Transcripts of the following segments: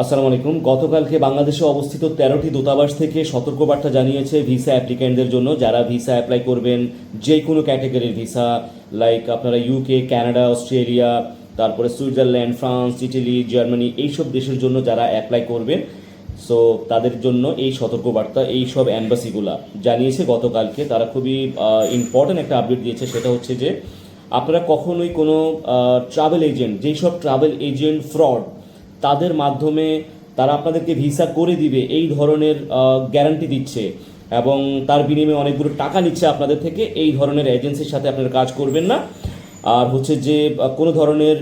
আসসালামু আলাইকুম। গতকালকে বাংলাদেশে অবস্থিত 13টি দূতাবাস থেকে সতর্কবার্তা জানিয়েছে ভিসা অ্যাপ্লিক্যান্টদের জন্য, যারা ভিসা অ্যাপ্লাই করবেন, যে কোনো ক্যাটাগরির ভিসা, লাইক আপনারা ইউকে, কানাডা, অস্ট্রেলিয়া, তারপরে সুইজারল্যান্ড, ফ্রান্স, ইটালি, জার্মানি, এইসব দেশের জন্য যারা অ্যাপ্লাই করবেন, সো তাদের জন্য এই সতর্কবার্তা এই সব অ্যাম্বাসিগুলা জানিয়েছে গতকালকে। তারা খুবই ইম্পর্ট্যান্ট একটা আপডেট দিয়েছে, সেটা হচ্ছে যে আপনারা কখনোই কোনো ট্রাভেল এজেন্ট, যেই সব ট্রাভেল এজেন্ট ফ্রড, তাদের মাধ্যমে তারা আপনাদেরকে ভিসা করে দিবে এই ধরনের গ্যারান্টি দিচ্ছে এবং তার বিনিময়ে অনেকগুলো টাকা নিচ্ছে আপনাদের থেকে, এই ধরনের এজেন্সির সাথে আপনারা কাজ করবেন না। আর হচ্ছে যে কোনো ধরনের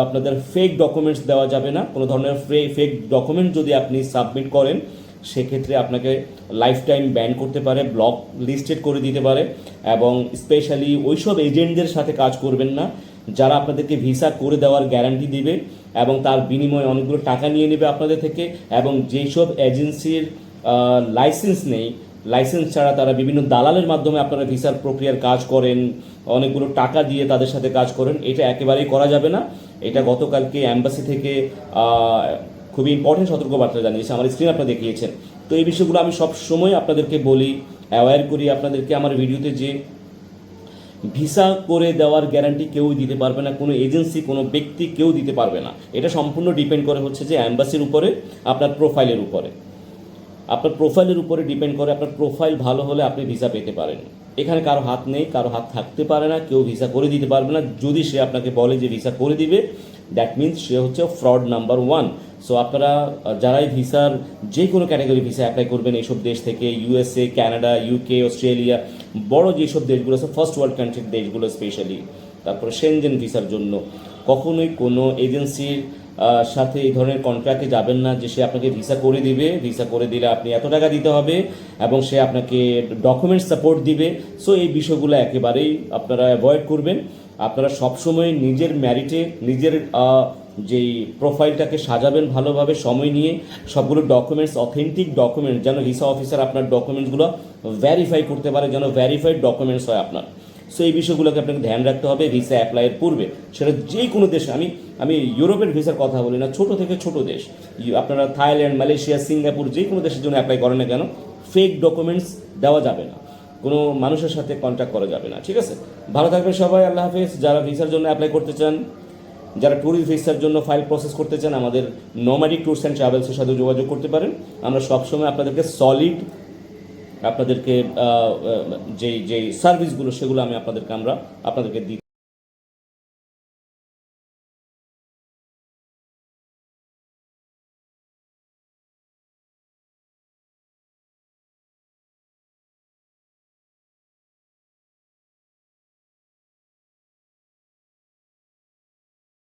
আপনাদের ফেক ডকুমেন্টস দেওয়া যাবে না। কোনো ধরনের ফেক ডকুমেন্ট যদি আপনি সাবমিট করেন, সেক্ষেত্রে আপনাকে লাইফ টাইম ব্যান করতে পারে, ব্লক লিস্টেড করে দিতে পারে। এবং স্পেশালি ওইসব এজেন্টদের সাথে কাজ করবেন না যারা আপনাদেরকে ভিসা করে দেওয়ার গ্যারান্টি দিবে এবং তার বিনিময়ে অনেকগুলো টাকা নিয়ে নেবে আপনাদের থেকে। এবং যেই সব এজেন্সির লাইসেন্স নেই, লাইসেন্স ছাড়া তারা বিভিন্ন দালালের মাধ্যমে আপনারা ভিসার প্রক্রিয়ার কাজ করেন, অনেকগুলো টাকা দিয়ে তাদের সাথে কাজ করেন, এটা একেবারেই করা যাবে না। এটা গতকালকে অ্যাম্বাসি থেকে খুবই ইম্পর্টেন্ট সতর্কবার্তা জানিয়েছে, আমার স্ক্রিন আপনারা দেখিয়েছেন। তো এই বিষয়গুলো আমি সব সময় আপনাদেরকে বলি, অ্যাওয়্যার করি আপনাদেরকে আমার ভিডিওতে, যে ভিসা করে দেওয়ার গ্যারান্টি কেউই দিতে পারবে না, কোনো এজেন্সি, কোনো ব্যক্তি কেউ দিতে পারবে না। এটা সম্পূর্ণ ডিপেন্ড করে হচ্ছে যে অ্যাম্বাসির উপরে, আপনার প্রোফাইলের উপরে। আপনার প্রোফাইলের উপরে ডিপেন্ড করে, আপনার প্রোফাইল ভালো হলে আপনি ভিসা পেতে পারেন। এখানে কারো হাত নেই, কারো হাত থাকতে পারে না, কেউ ভিসা করে দিতে পারবে না। যদি সে আপনাকে বলে যে ভিসা করে দিবে, দ্যাট মিনস সে হচ্ছে ফ্রড নাম্বার 1। সো আপনারা যারাই ভিসার যে কোনো ক্যাটাগরি ভিসা অ্যাপ্লাই করবেন এইসব দেশ থেকে, ইউএসএ, কানাডা, ইউকে, অস্ট্রেলিয়া, বড় যেসব দেশগুলো আছে, ফার্স্ট ওয়ার্ল্ড কান্ট্রির দেশগুলো স্পেশালি, তারপরে সেনজেন ভিসার জন্য কখনোই কোনো এজেন্সির সাথে এই ধরনের কন্ট্রাক্টে যাবেন না যে সে আপনাকে ভিসা করে দিবে, ভিসা করে দিলে আপনি এত টাকা দিতে হবে এবং সে আপনাকে ডকুমেন্ট সাপোর্ট দিবে। সো এই বিষয়গুলো একেবারেই আপনারা অ্যাভয়েড করবেন। আপনারা সবসময় নিজের ম্যারিটে নিজের যেই প্রোফাইলটাকে সাজাবেন ভালোভাবে, সময় নিয়ে সবগুলো ডকুমেন্টস, অথেন্টিক ডকুমেন্ট, যেন ভিসা অফিসার আপনার ডকুমেন্টসগুলো ভ্যারিফাই করতে পারে, যেন ভ্যারিফাইড ডকুমেন্টস হয় আপনার। সো এই বিষয়গুলোকে আপনাকে ধ্যান রাখতে হবে ভিসা অ্যাপ্লাইয়ের পূর্বে। সেটা যে কোনো দেশে, আমি ইউরোপের ভিসার কথা বলি না, ছোট থেকে ছোট দেশ, আপনারা থাইল্যান্ড, মালয়েশিয়া, সিঙ্গাপুর, যে কোনো দেশের জন্য অ্যাপ্লাই করেন না কেন, ফেক ডকুমেন্টস দেওয়া যাবে না, কোনো মানুষের সাথে কন্ট্যাক্ট করা যাবে না। ঠিক আছে, ভালো থাকবেন সবাই, আল্লাহ হাফেজ। যারা ভিসার জন্য অ্যাপ্লাই করতে চান, যারা ট্যুরিস্ট ভিসার জন্য ফাইল প্রসেস করতে চান, আমাদের নোম্যাডিক ট্যুরস অ্যান্ড ট্রাভেলসের সাথে যোগাযোগ করতে পারেন। আমরা সবসময় আপনাদেরকে সলিড, আপনাদেরকে যেই সার্ভিসগুলো সেগুলো আপনাদেরকে দিই।